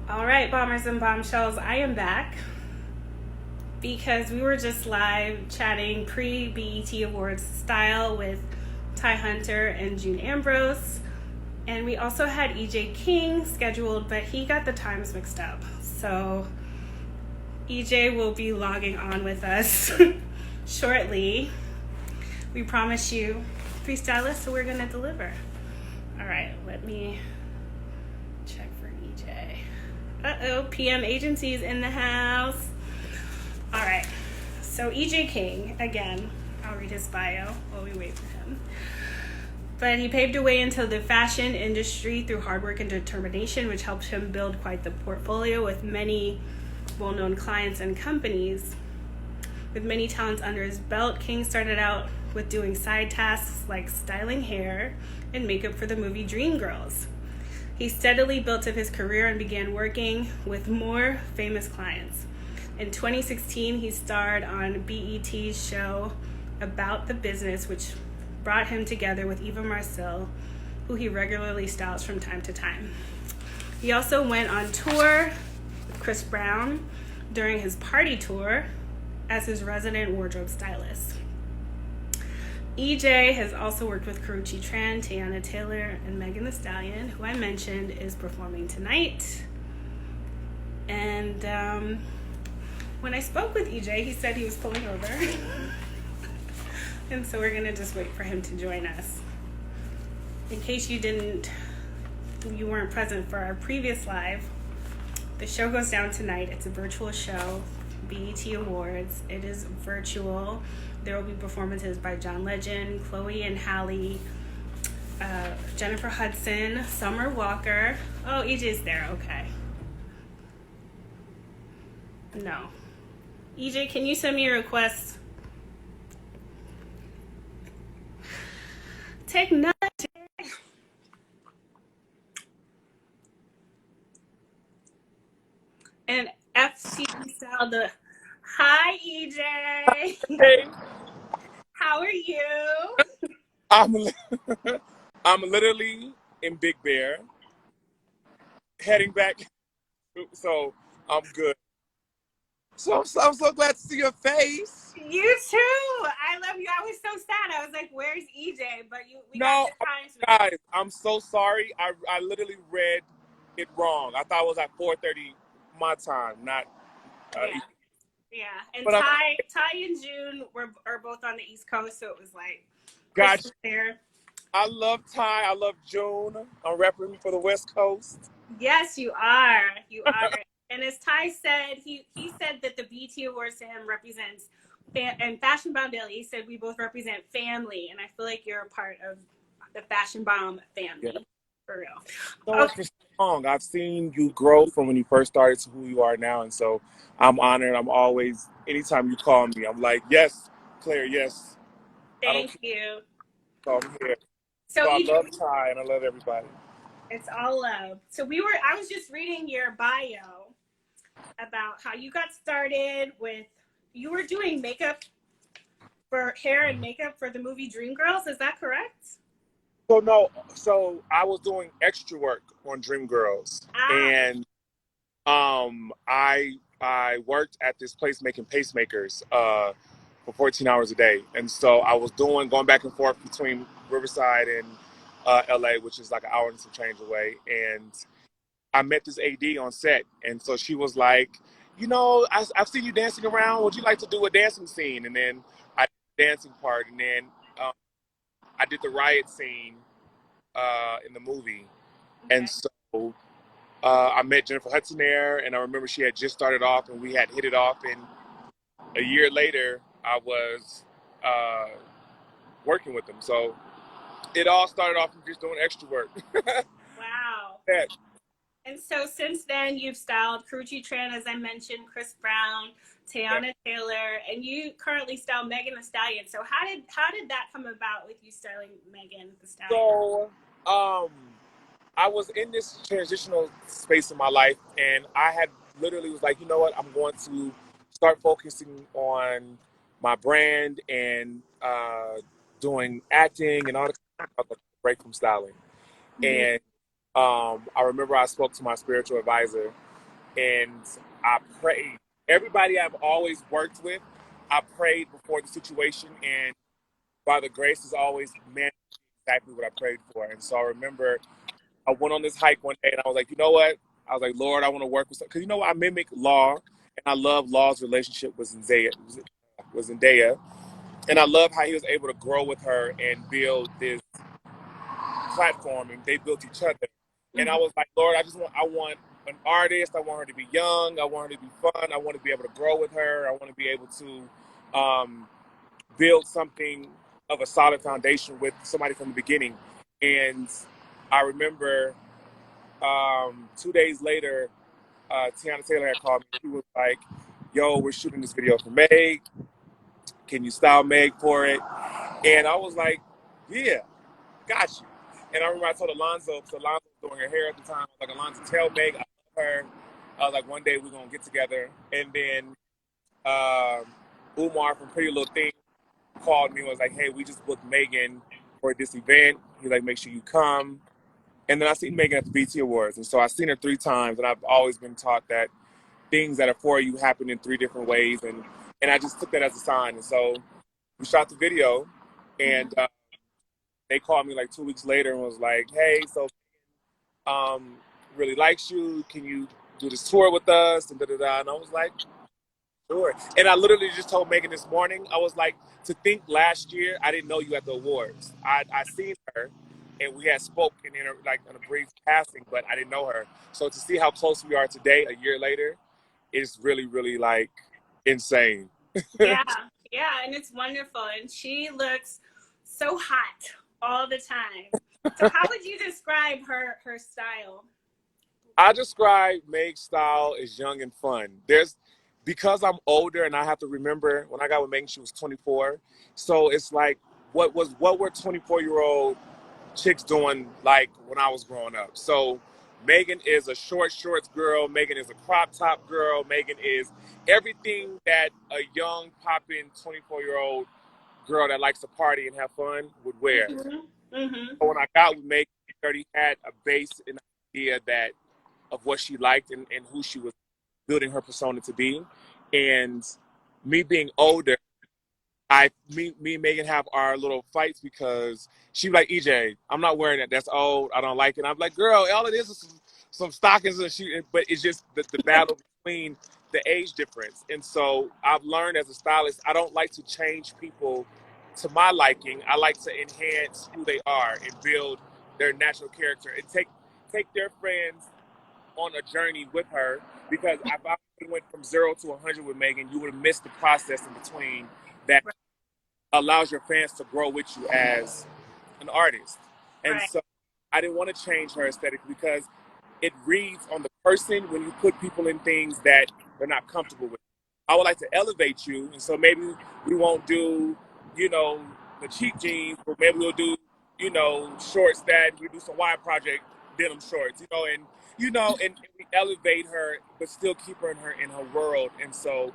All right, bombers and bombshells, I am back because we were just live chatting pre BET Awards style with Ty Hunter and June Ambrose. And we also had EJ King scheduled, but he got the times mixed up. So EJ will be logging on with us shortly. We promise you free Stylist, so we're going to deliver. All right, let me check for EJ. Uh-oh, PM Agency's in the house. All right, so EJ King, again, I'll read his bio while we wait for him. But he paved a way into the fashion industry through hard work and determination, which helped him build quite the portfolio with many well-known clients and companies. With many talents under his belt, King started out with doing side tasks like styling hair and makeup for the movie Dreamgirls. He steadily built up his career and began working with more famous clients. In 2016, he starred on BET's show About the Business, which brought him together with Eva Marcille, who he regularly styles from time to time. He also went on tour with Chris Brown during his party tour as his resident wardrobe stylist. EJ has also worked with Karrueche Tran, Teyana Taylor, and Megan Thee Stallion, who I mentioned is performing tonight. And when I spoke with EJ, he said he was pulling over. And so we're gonna just wait for him to join us. In case you weren't present for our previous live, the show goes down tonight. It's a virtual show, BET Awards. It is virtual. There will be performances by John Legend, Chloe and Halle, Jennifer Hudson, Summer Walker. Oh, EJ's there, okay. No. EJ, can you send me a request? Take nothing. And FC style the hi EJ. Hey, How are you? I'm I'm literally in Big Bear, heading back, so I'm good. I'm so glad to see your face. You too. I love you. I was so sad. I was like, "Where's EJ?" But we got No, the times. guys, I'm so sorry. I literally read it wrong. I thought it was at 4:30 my time, not. Yeah, yeah. And But I'm Ty and June are both on the East Coast, so it was like Chris got was there. I love Ty. I love June. I'm repping for the West Coast. Yes, you are. You are. And as Ty said, he said that the BT Awards to him represents, and Fashion Bomb Daily, he said we both represent family, and I feel like you're a part of the Fashion Bomb family, Yeah. for real. So much for so long. I've seen you grow from when you first started to who you are now, and so I'm honored. I'm always, anytime you call me, I'm like, yes, Claire, yes. Thank you. So I'm here. So So I EJ, love Ty and I love everybody. it's all love. So I was just reading your bio about how you got started with, you were doing makeup for hair and makeup for the movie Dreamgirls. Is that correct? So I was doing extra work on Dreamgirls, Ah, and I worked at this place making pacemakers for 14 hours a day, and so I was going back and forth between Riverside and LA, which is like an hour and some change away, and I met this AD on set, and so she was like, I've seen you dancing around. Would you like to do a dancing scene? And then I did the dancing part, and then um, I did the riot scene in the movie, okay. and so I met Jennifer Hudson there, and I remember she had just started off, and we had hit it off. And a year later, I was working with them. So it all started off from just doing extra work. Wow. Yeah. And so since then, you've styled Karrueche Tran, as I mentioned, Chris Brown, Teyana Taylor, and you currently style Megan Thee Stallion. So how did that come about with you styling Megan Thee Stallion? So I was in this transitional space in my life, and I had literally was like, you know what, I'm going to start focusing on my brand and doing acting and all the kind of break from styling. Mhm. And I remember I spoke to my spiritual advisor, and I prayed. Everybody I've always worked with, I prayed before the situation, and by the grace is always managed exactly what I prayed for. And so I remember I went on this hike one day, and I was like, you know what? I was like, Lord, I want to work with, because you know what? I mimic Law, and I love Law's relationship with Zendaya, and I love how he was able to grow with her and build this platform, and they built each other. And I was like, Lord, I want an artist. I want her to be young. I want her to be fun. I want to be able to grow with her. I want to be able to build something of a solid foundation with somebody from the beginning. And I remember 2 days later, Tiana Taylor had called me. She was like, yo, we're shooting this video for Meg. Can you style Meg for it? And I was like, yeah, got you. And I remember I told Alonzo, because Alonzo was doing her hair at the time, I was like, Alonzo, tell Meg I love her. I was like, one day we're going to get together. And then Umar from Pretty Little Thing called me and was like, hey, we just booked Megan for this event. He's like, make sure you come. And then I seen Megan at the BT Awards. And so I've seen her 3 times, and I've always been taught that things that are for you happen in 3 different ways. And I just took that as a sign. And so we shot the video, and they called me like 2 weeks later and was like, hey, so really likes you. Can you do this tour with us? And da-da-da. And I was like, sure. And I literally just told Megan this morning, I was like, to think last year, I didn't know you at the awards. I seen her, and we had spoken in a brief passing, but I didn't know her. So to see how close we are today, a year later, is really, really like insane. Yeah, yeah, and it's wonderful. And she looks so hot all the time. So how would you describe her style? I describe Meg's style as young and fun. Because I'm older and I have to remember when I got with Megan, she was 24. So it's like, what were 24-year-old chicks doing like when I was growing up? So Megan is a shorts girl. Megan is a crop top girl. Megan is everything that a young, popping 24-year-old girl that likes to party and have fun would wear. So when I got with Megan, she already had a base and idea of what she liked and who she was building her persona to be. And me being older, me and Megan have our little fights because she be like, EJ, I'm not wearing that. That's old. I don't like it. And I'm like, girl, all it is some stockings and but it's just the battle between the age difference. And so I've learned as a stylist, I don't like to change people to my liking. I like to enhance who they are and build their natural character and take their friends on a journey with her, because if I went from 0 to 100 with Megan, you would have missed the process in between that allows your fans to grow with you as an artist. And so I didn't want to change her aesthetic because it reads on the person when you put people in things that they're not comfortable with. I would like to elevate you, and so maybe we won't do, the cheap jeans, but maybe we'll do, shorts that we do some wide project denim shorts, and we elevate her, but still keep her in her world. And so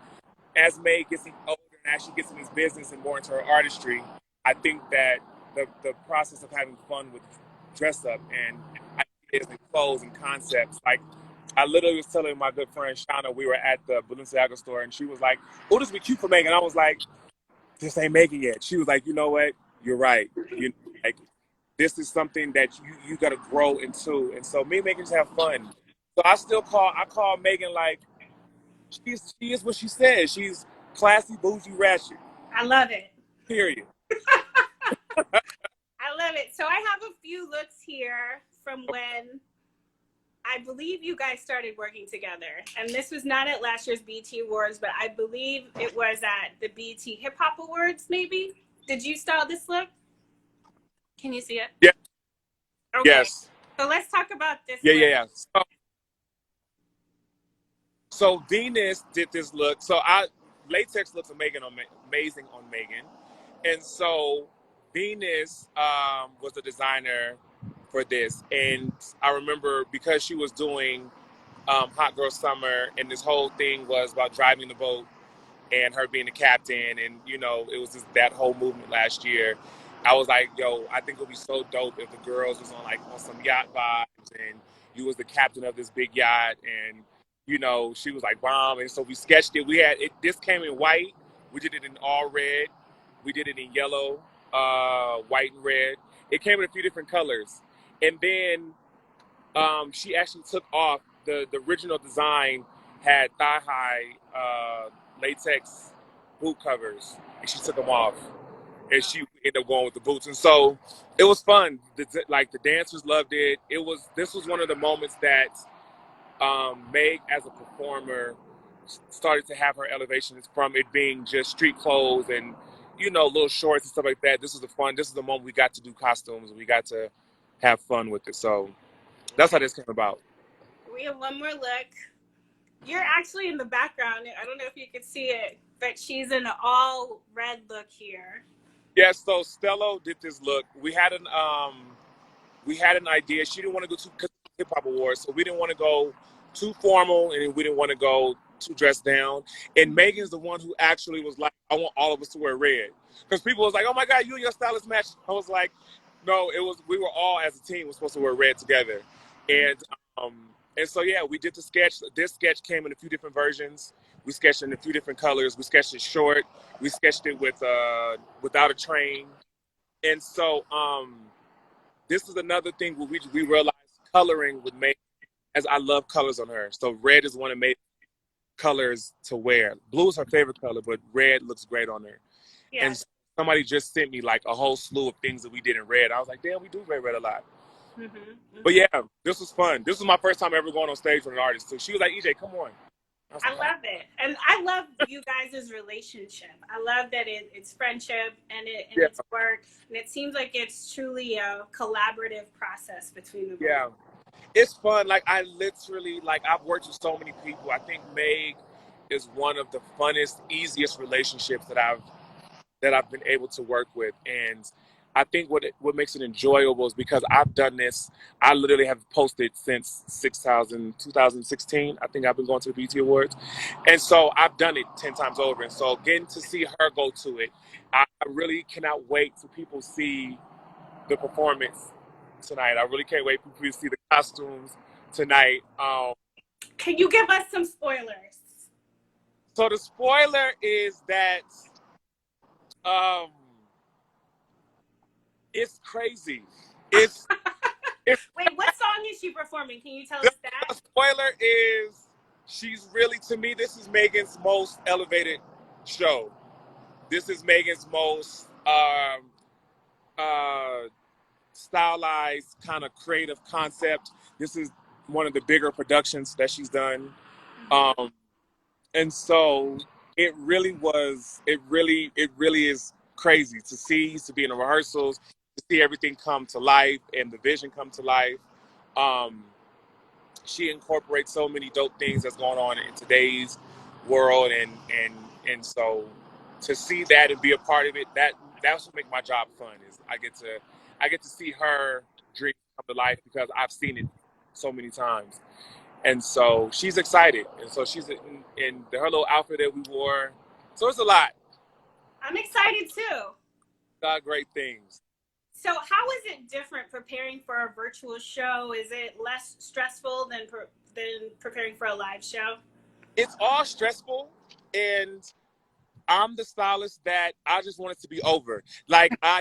as May gets older and as she gets in this business and more into her artistry, I think that the process of having fun with dress up and ideas and clothes and concepts, like I literally was telling my good friend Shauna, we were at the Balenciaga store, and she was like, "Oh, this would be cute for Megan." I was like, "This ain't Megan yet." She was like, "You know what? You're right. Like this is something that you got to grow into." And so me and Megan just have fun. So I call Megan like she is what she says. She's classy, bougie, ratchet. I love it. Period. I love it. So I have a few looks here from when I believe you guys started working together. And this was not at last year's BT Awards, but I believe it was at the BT Hip Hop Awards, maybe? Did you style this look? Can you see it? Yeah. Okay. Yes. So let's talk about this look. look. Yeah. So Venus did this look. So latex looks amazing on Megan. And so Venus was the designer for this. And I remember because she was doing Hot Girl Summer, and this whole thing was about driving the boat and her being the captain. And, it was just that whole movement last year. I was like, yo, I think it would be so dope if the girls was on some yacht vibes and you was the captain of this big yacht. And You know, she was like bomb, and so we sketched it. We had it. This came in white. We did it in all red. We did it in yellow, white, and red. It came in a few different colors, and then she actually took off the original design had thigh high latex boot covers, and she took them off, and she ended up going with the boots. And so it was fun. Like the dancers loved it. This was one of the moments that Meg, as a performer, started to have her elevations from it being just street clothes and little shorts and stuff like that. This is the moment we got to do costumes. We got to have fun with it. So that's how this came about. We have one more look. You're actually in the background. I don't know if you could see it, but she's in an all red look here. Yeah, so Stella did this look. We had an idea. She didn't want to go to hip hop awards, so we didn't want to go too formal, and we didn't want to go too dressed down. And Megan's the one who actually was like, I want all of us to wear red, because people was like, oh my God, you and your stylist match. I was like, no, we were all as a team was supposed to wear red together, and so yeah, we did the sketch. This sketch came in a few different versions. We sketched it in a few different colors. We sketched it short. We sketched it with without a train, and so this is another thing where we realized coloring would make, as I love colors on her. So red is one of my colors to wear. Blue is her favorite color, but red looks great on her. Yeah. And somebody just sent me like a whole slew of things that we did in red. I was like, damn, we do wear red a lot. Mm-hmm, mm-hmm. But yeah, this was fun. This was my first time ever going on stage with an artist. So she was like, EJ, come on. I love it. And I love you guys' relationship. I love that it's friendship and it's work. And it seems like it's truly a collaborative process between the both. Yeah. It's fun. Like, I literally, I've worked with so many people. I think Meg is one of the funnest, easiest relationships that I've been able to work with. And I think what makes it enjoyable is because I've done this. I literally have posted since 2016. I think I've been going to the BT Awards. And so I've done it 10 times over. And so getting to see her go to it, I really cannot wait till people see the performance tonight. I really can't wait for people to see the costumes tonight. Can you give us some spoilers? So the spoiler is that it's crazy. It's wait, what song is she performing? Can you tell us that? The spoiler is she's really, to me, this is Megan's most elevated show. This is Megan's most stylized kind of creative concept. This is one of the bigger productions that she's done. And so it really is crazy to be in the rehearsals, to see everything come to life and the vision come to life. She incorporates so many dope things that's going on in today's world, and so to see that and be a part of it, that's what makes my job fun. Is I get to see her dream come to life because I've seen it so many times. And so she's excited. And so she's in her little outfit that we wore. So it's a lot. I'm excited too. Got great things. So how is it different preparing for a virtual show? Is it less stressful than preparing for a live show? It's all stressful. And I'm the stylist that I just want it to be over. Like, I'm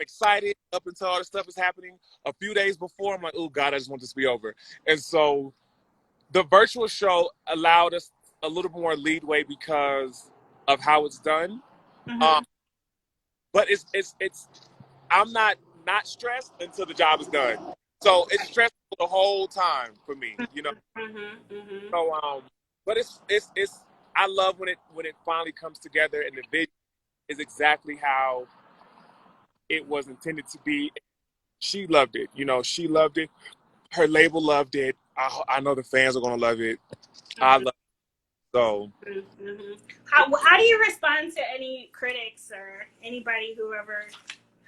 excited up until all the stuff is happening. A few days before, I'm like, oh God, I just want this to be over. And so the virtual show allowed us a little more leadway because of how it's done. Mm-hmm. But it's I'm not stressed until the job is done. So it's stressful the whole time for me, you know. Mm-hmm, mm-hmm. So but it's I love when it finally comes together and the vision is exactly how it was intended to be. She loved it, you know. She loved it. Her label loved it. I know the fans are gonna love it. Mm-hmm. I love it. So. Mm-hmm. How do you respond to any critics or anybody who ever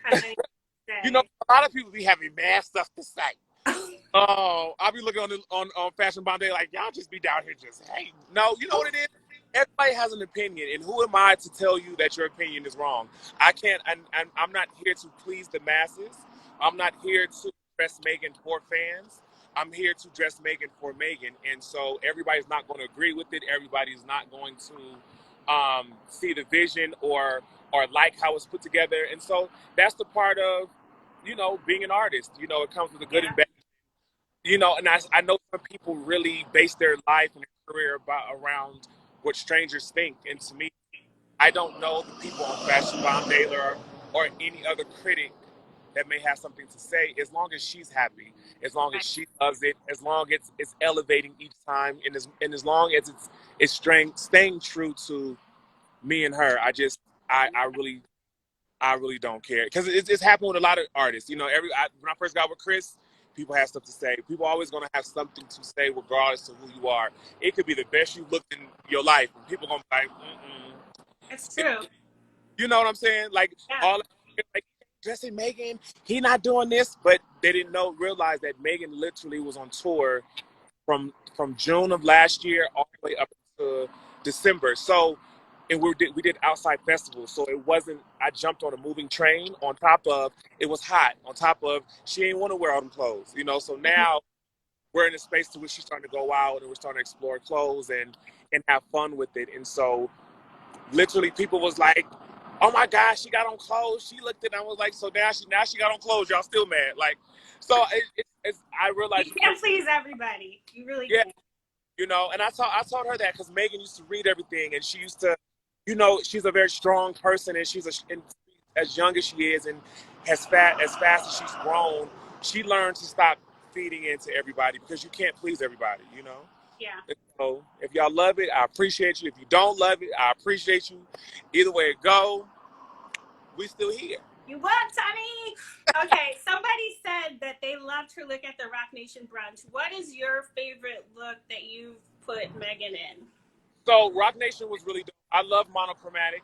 has anything to say? You know, a lot of people be having mad stuff to say. Oh, I'll be looking on Fashion Bomb Day like, y'all just be down here just hating. No, you know what it is? Everybody has an opinion, and who am I to tell you that your opinion is wrong? I can't, and I'm not here to please the masses. I'm not here to impress Megan for fans. I'm here to dress Megan for Megan, and so everybody's not going to agree with it. Everybody's not going to see the vision or like how it's put together, and so that's the part of being an artist. It comes with a good Yeah. and bad. And I know some people really base their life and their career around what strangers think, and to me, I don't know the people on Fashion Bomb Daily or any other critic that may have something to say, as long as she's happy, as long as Right. she loves it, as long as it's elevating each time, and as long as it's staying true to me and her. I really don't care, because it's happened with a lot of artists. When I first got with Chris, people had stuff to say. People are always gonna have something to say, regardless of who you are. It could be the best you looked in your life, and people gonna be like, mm-mm. It's true. You know what I'm saying? Like, Yeah. all like dressing Megan, he not doing this, but they didn't realize that Megan literally was on tour from June of last year all the way up to December. So, and we did outside festivals, so it wasn't. I jumped on a moving train. On top of it was hot. On top of she ain't want to wear all them clothes. So now we're in a space to which she's starting to go out and we're starting to explore clothes and have fun with it. And so literally people was like, oh my gosh, she got on clothes. She looked at it and I was like, so now she got on clothes. Y'all still mad? Like, so I realized, You can't please everybody. You really yeah, can't. and I told her that because Megan used to read everything, and she used to, she's a very strong person, and and as young as she is, and as fast as she's grown, she learned to stop feeding into everybody, because you can't please everybody. Yeah. So if y'all love it, I appreciate you. If you don't love it, I appreciate you. Either way it go, we still here. You what, Tommy? Okay, somebody said that they loved her look at the Rock Nation brunch. What is your favorite look that you've put Megan in? So Rock Nation was really dope. I love monochromatic.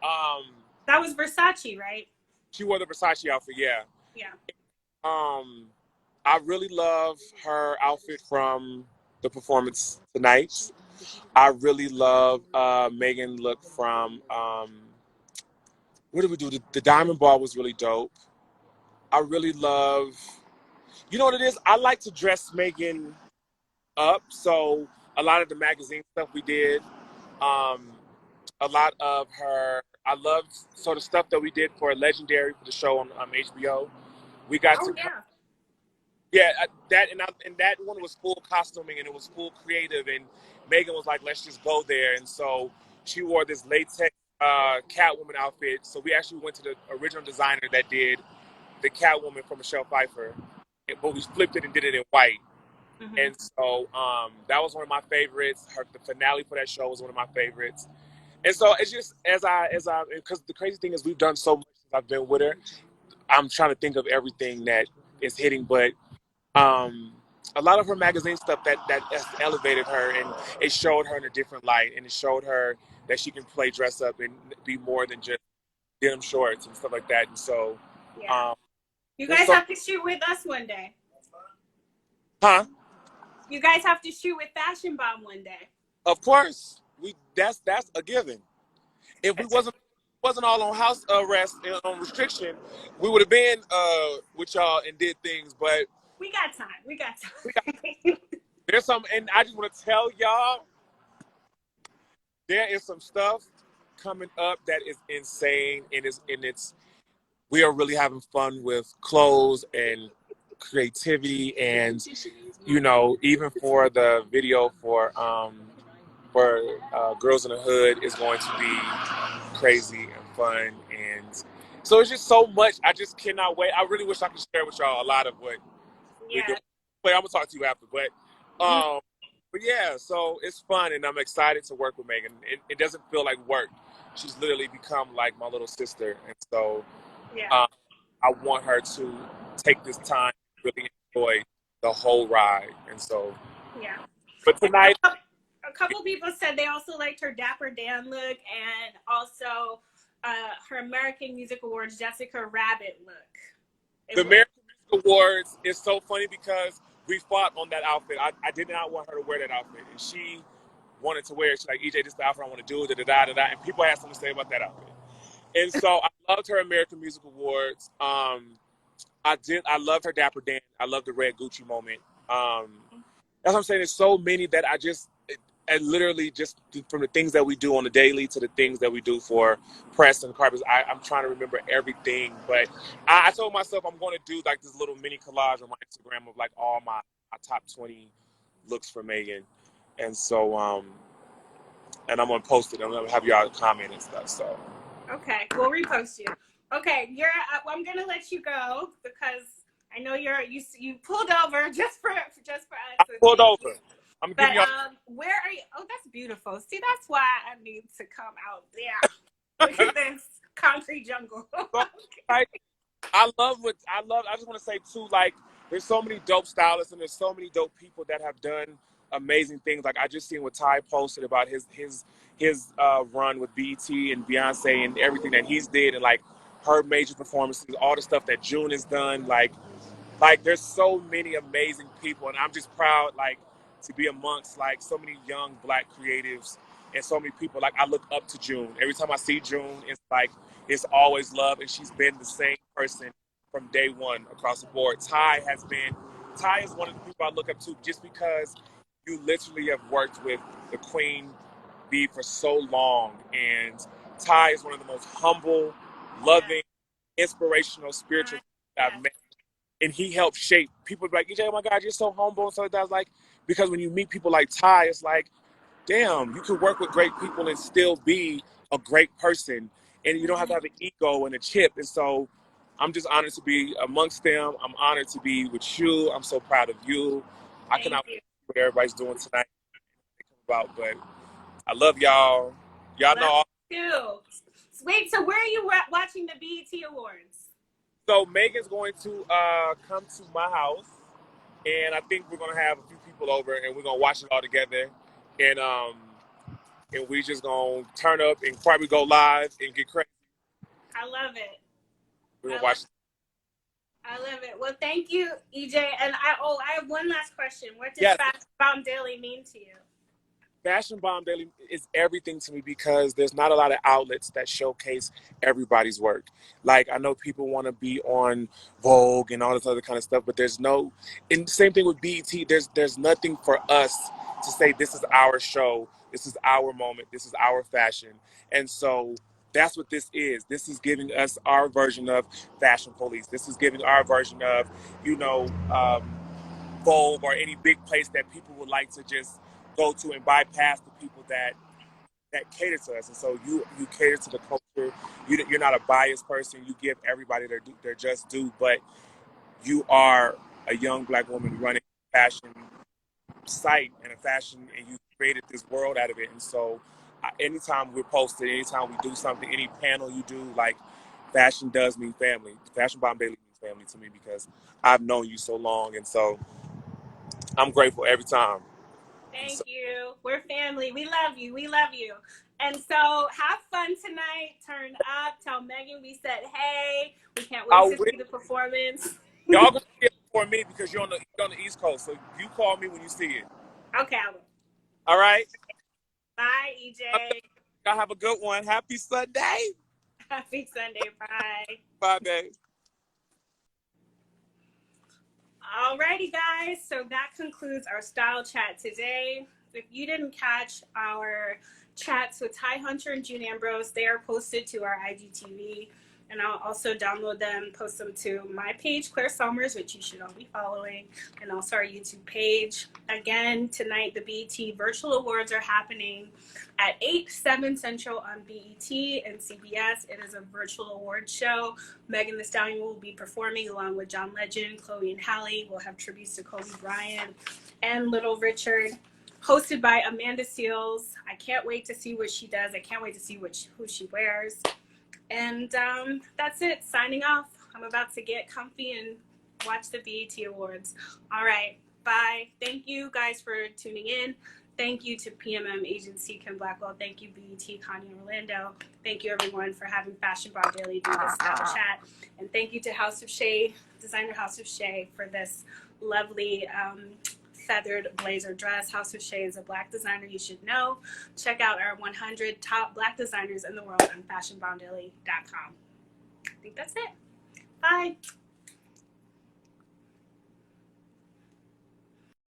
Um, That was Versace, right? she wore the Versace outfit, yeah. Yeah. Um, I really love her outfit from the performance tonight. I really love Megan look from what did we do? The Diamond Ball was really dope. I really love. You know what it is? I like to dress Megan up. So a lot of the magazine stuff we did, um, a lot of her. I loved sort of stuff that we did for Legendary for the show on HBO. We got to Oh yeah. Yeah, and that one was full costuming and it was full creative, and Megan was like, "Let's just go there." And so she wore this latex Catwoman outfit. So we actually went to the original designer that did the Catwoman for Michelle Pfeiffer, but we flipped it and did it in white. Mm-hmm. And so that was one of my favorites. The finale for that show was one of my favorites. And so it's just because the crazy thing is we've done so much since I've been with her. I'm trying to think of everything that is hitting, but a lot of her magazine stuff that has elevated her, and it showed her in a different light, and it showed her that she can play dress up and be more than just denim shorts and stuff like that. And so, Yeah. um, You guys have to shoot with us one day. huh? You guys have to shoot with Fashion Bomb one day. Of course, that's a given. If we wasn't all on house arrest and on restriction, we would have been with y'all and did things. But We got time. We got we got, time. there's some, and I just want to tell y'all, there is some stuff coming up that is insane, and we are really having fun with clothes and creativity, and even for the video for Girls in the Hood is going to be crazy and fun, and so it's just so much. I just cannot wait. I really wish I could share with y'all a lot of what we do. Yeah. But I'm gonna talk to you after. But yeah, so it's fun, and I'm excited to work with Megan. It doesn't feel like work. She's literally become like my little sister, and so Yeah. I want her to take this time to really enjoy the whole ride. And so, Yeah. but tonight, A couple people said they also liked her Dapper Dan look, and also her American Music Awards Jessica Rabbit look. the American Music Awards is so funny because we fought on that outfit. I did not want her to wear that outfit, and she wanted to wear it. She's like, EJ, this is the outfit I want to do, da-da-da-da-da. And people had something to say about that outfit. And so I loved her American Music Awards. I loved her Dapper Dan. I loved the red Gucci moment. That's what I'm saying. There's so many that and literally just from the things that we do on the daily to the things that we do for press and carpets, I'm trying to remember everything. But I told myself I'm going to do like this little mini collage on my Instagram of like all my top 20 looks for Megan. And so, and I'm going to post it. I'm going to have y'all comment and stuff. So. Okay, we'll repost you. Okay, I'm gonna let you go because I know you pulled over just for us. I So pulled thank over. you. I'm gonna give But y'all. where are you? Oh, that's beautiful. See, that's why I need to come out there. Look at this concrete jungle. Like, I just want to say too, like, there's so many dope stylists and there's so many dope people that have done amazing things. Like I just seen what Ty posted about his run with BET and Beyonce and everything that he's did and like her major performances, all the stuff that June has done. Like there's so many amazing people, and I'm just proud like to be amongst like so many young Black creatives and so many people. Like I look up to June. Every time I see June, it's like it's always love, and she's been the same person from day one across the board. Ty is one of the people I look up to just because you literally have worked with the Queen Bee for so long, and Ty is one of the most humble, loving, inspirational, spiritual that I've met, and he helped shape people. Like, EJ, oh my God, you're so humble and stuff like that. I was like, because when you meet people like Ty, it's like, damn, you can work with great people and still be a great person, and you don't have to have an ego and a chip. And so, I'm just honored to be amongst them. I'm honored to be with you. I'm so proud of you. I cannot wait what everybody's doing tonight. About, but I love y'all. Y'all know. Love you. Wait, so where are you watching the BET Awards? So Megan's going to come to my house, and I think we're gonna have a few people over, and we're gonna watch it all together, and we just gonna turn up and probably go live and get crazy. I love it. We're gonna watch. I love it. Well, thank you, EJ. And I have one last question. What does Yes. Fashion Bomb Daily mean to you? Fashion Bomb Daily is everything to me because there's not a lot of outlets that showcase everybody's work. Like I know people want to be on Vogue and all this other kind of stuff, but there's no. And same thing with BET. There's nothing for us to say this is our show, this is our moment, this is our fashion, and so that's what this is. This is giving us our version of Fashion Police. This is giving our version of, you know. Vogue or any big place that people would like to just go to and bypass the people that cater to us. And so you cater to the culture. You're not a biased person. You give everybody their just due. But you are a young Black woman running a fashion site and a fashion, and you created this world out of it. And so anytime we're posted, anytime we do something, any panel you do, like fashion does mean family. Fashion Bomb Daily means family to me because I've known you so long. And so I'm grateful every time. Thank you. We're family. We love you. We love you. And so have fun tonight. Turn up. Tell Megan we said hey. We can't wait to see the performance. Y'all gonna see it before me because you're on the East Coast. So you call me when you see it. Okay, I will. All right. Bye, EJ. Y'all have a good one. Happy Sunday. Happy Sunday. Bye. Bye, babe. Alrighty, guys. So that concludes our style chat today. If you didn't catch our chats with Ty Hunter and June Ambrose, they are posted to our IGTV. And I'll also download them, post them to my page, Claire Summers, which you should all be following, and also our YouTube page. Again, tonight, the BET Virtual Awards are happening at 8, 7 Central on BET and CBS. It is a virtual award show. Megan Thee Stallion will be performing along with John Legend, Chloe and Halle. We'll have tributes to Kobe Bryant and Little Richard. Hosted by Amanda Seales. I can't wait to see what she does. I can't wait to see who she wears. And that's it. Signing off. I'm about to get comfy and watch the BET Awards. All right. Bye. Thank you guys for tuning in. Thank you to PMM Agency Kim Blackwell. Thank you, BET Connie Orlando. Thank you, everyone, for having Fashion Bomb Daily do this style chat. And thank you to House of Shea, designer House of Shea, for this lovely feathered blazer dress. House of Shea is a Black designer you should know. Check out our 100 top Black designers in the world on fashionbombdaily.com. I think that's it. Bye.